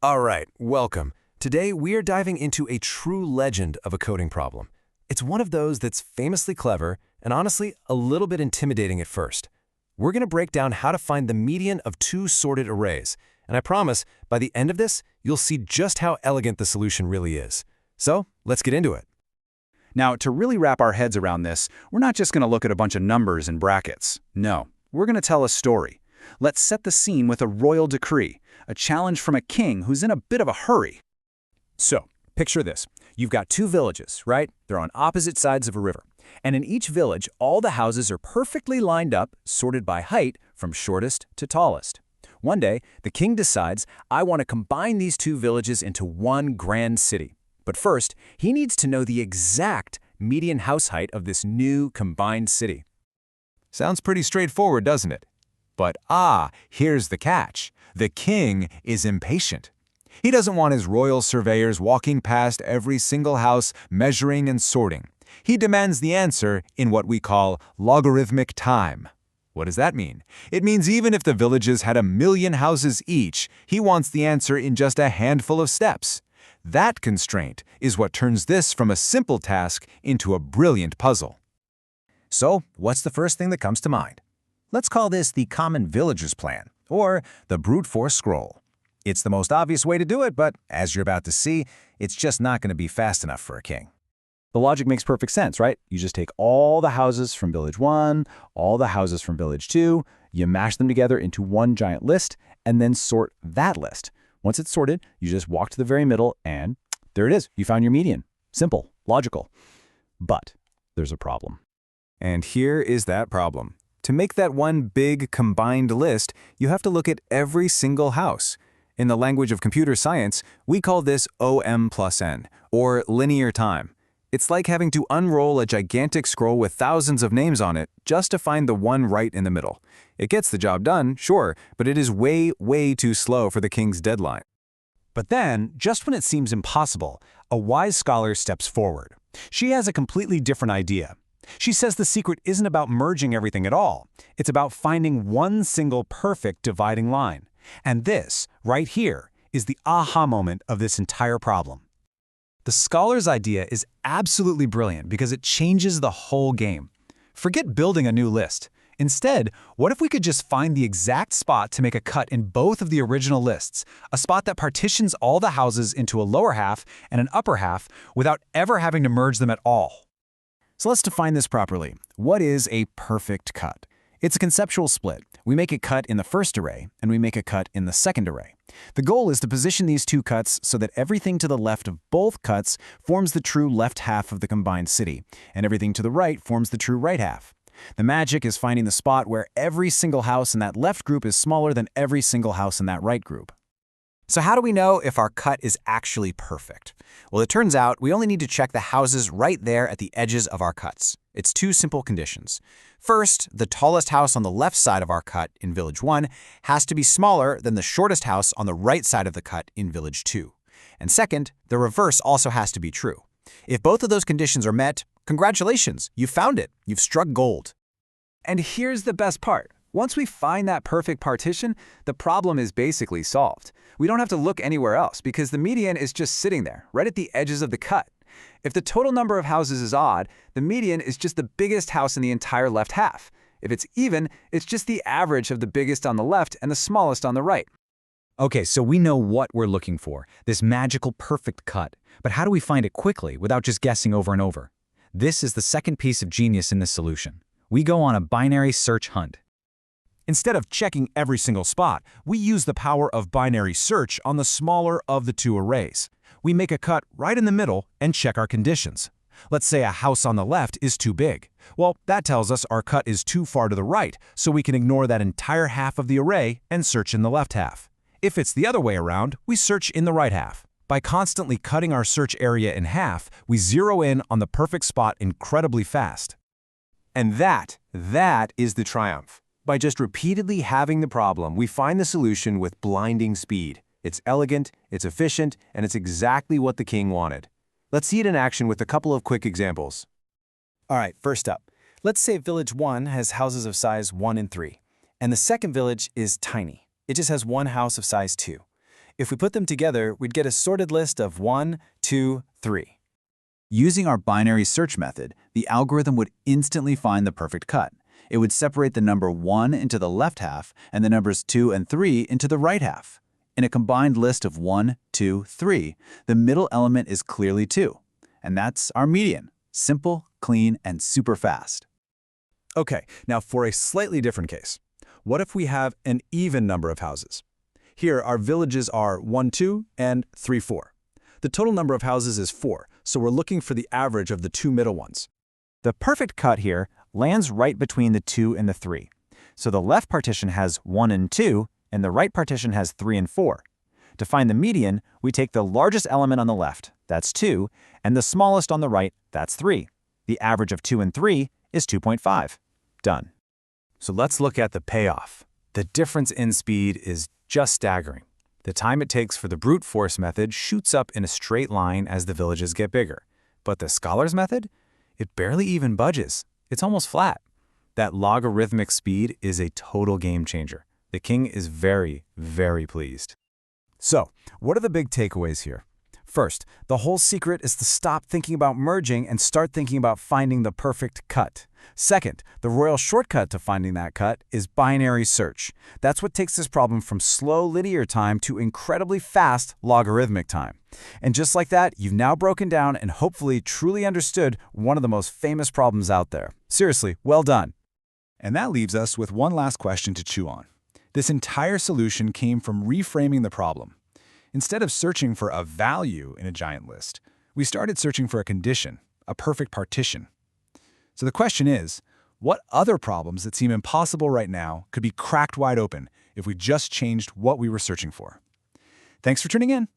All right, welcome. Today we are diving into a true legend of a coding problem. It's one of those that's famously clever and honestly a little bit intimidating at first. We're going to break down how to find the median of two sorted arrays, and I promise by the end of this, you'll see just how elegant the solution really is. So let's get into it. Now, to really wrap our heads around this, we're not just going to look at a bunch of numbers and brackets. No, we're going to tell a story. Let's set the scene with a royal decree, a challenge from a king who's in a bit of a hurry. So, picture this. You've got two villages, right? They're on opposite sides of a river. And in each village, all the houses are perfectly lined up, sorted by height, from shortest to tallest. One day, the king decides, I want to combine these two villages into one grand city. But first, he needs to know the exact median house height of this new combined city. Sounds pretty straightforward, doesn't it? But here's the catch. The king is impatient. He doesn't want his royal surveyors walking past every single house, measuring and sorting. He demands the answer in what we call logarithmic time. What does that mean? It means even if the villages had 1,000,000 houses each, he wants the answer in just a handful of steps. That constraint is what turns this from a simple task into a brilliant puzzle. So, what's the first thing that comes to mind? Let's call this the common villager's plan, or the brute force scroll. It's the most obvious way to do it, but as you're about to see, it's just not going to be fast enough for a king. The logic makes perfect sense, right? You just take all the houses from village 1, all the houses from village 2, you mash them together into one giant list, and then sort that list. Once it's sorted, you just walk to the very middle, and there it is. You found your median. Simple, logical. But there's a problem. And here is that problem. To make that one big combined list, you have to look at every single house. In the language of computer science, we call this OM plus N, or linear time. It's like having to unroll a gigantic scroll with thousands of names on it just to find the one right in the middle. It gets the job done, sure, but it is way, way too slow for the king's deadline. But then, just when it seems impossible, a wise scholar steps forward. She has a completely different idea. She says the secret isn't about merging everything at all. It's about finding one single perfect dividing line. And this, right here, is the aha moment of this entire problem. The scholar's idea is absolutely brilliant because it changes the whole game. Forget building a new list. Instead, what if we could just find the exact spot to make a cut in both of the original lists, a spot that partitions all the houses into a lower half and an upper half without ever having to merge them at all? So let's define this properly. What is a perfect cut? It's a conceptual split. We make a cut in the first array, and we make a cut in the second array. The goal is to position these two cuts so that everything to the left of both cuts forms the true left half of the combined city, and everything to the right forms the true right half. The magic is finding the spot where every single house in that left group is smaller than every single house in that right group. So how do we know if our cut is actually perfect? Well, it turns out we only need to check the houses right there at the edges of our cuts. It's two simple conditions. First, the tallest house on the left side of our cut in Village 1 has to be smaller than the shortest house on the right side of the cut in Village 2. And second, the reverse also has to be true. If both of those conditions are met, congratulations, you found it. You've struck gold. And here's the best part. Once we find that perfect partition, the problem is basically solved. We don't have to look anywhere else because the median is just sitting there, right at the edges of the cut. If the total number of houses is odd, the median is just the biggest house in the entire left half. If it's even, it's just the average of the biggest on the left and the smallest on the right. Okay, so we know what we're looking for, this magical perfect cut. But how do we find it quickly without just guessing over and over? This is the second piece of genius in this solution. We go on a binary search hunt. Instead of checking every single spot, we use the power of binary search on the smaller of the two arrays. We make a cut right in the middle and check our conditions. Let's say a house on the left is too big. Well, that tells us our cut is too far to the right, so we can ignore that entire half of the array and search in the left half. If it's the other way around, we search in the right half. By constantly cutting our search area in half, we zero in on the perfect spot incredibly fast. And that is the triumph. By just repeatedly having the problem, we find the solution with blinding speed. It's elegant, it's efficient, and it's exactly what the king wanted. Let's see it in action with a couple of quick examples. All right, first up, let's say Village 1 has houses of size 1 and 3, and the second village is tiny. It just has one house of size 2. If we put them together, we'd get a sorted list of 1, 2, 3. Using our binary search method, the algorithm would instantly find the perfect cut. It would separate the number 1 into the left half and the numbers 2 and 3 into the right half. In a combined list of 1, 2, 3, the middle element is clearly 2. And that's our median. Simple, clean, and super fast. Okay, now for a slightly different case. What if we have an even number of houses? Here, our villages are 1, 2, and 3, 4. The total number of houses is 4, so we're looking for the average of the two middle ones. The perfect cut here lands right between the 2 and the 3. So the left partition has 1 and 2, and the right partition has 3 and 4. To find the median, we take the largest element on the left, that's 2, and the smallest on the right, that's 3. The average of 2 and 3 is 2.5. Done. So let's look at the payoff. The difference in speed is just staggering. The time it takes for the brute force method shoots up in a straight line as the villages get bigger. But the scholars method? It barely even budges. It's almost flat. That logarithmic speed is a total game changer. The king is very, very pleased. So, what are the big takeaways here? First, the whole secret is to stop thinking about merging and start thinking about finding the perfect cut. Second, the royal shortcut to finding that cut is binary search. That's what takes this problem from slow linear time to incredibly fast logarithmic time. And just like that, you've now broken down and hopefully truly understood one of the most famous problems out there. Seriously, well done. And that leaves us with one last question to chew on. This entire solution came from reframing the problem. Instead of searching for a value in a giant list, we started searching for a condition, a perfect partition. So the question is, what other problems that seem impossible right now could be cracked wide open if we just changed what we were searching for? Thanks for tuning in.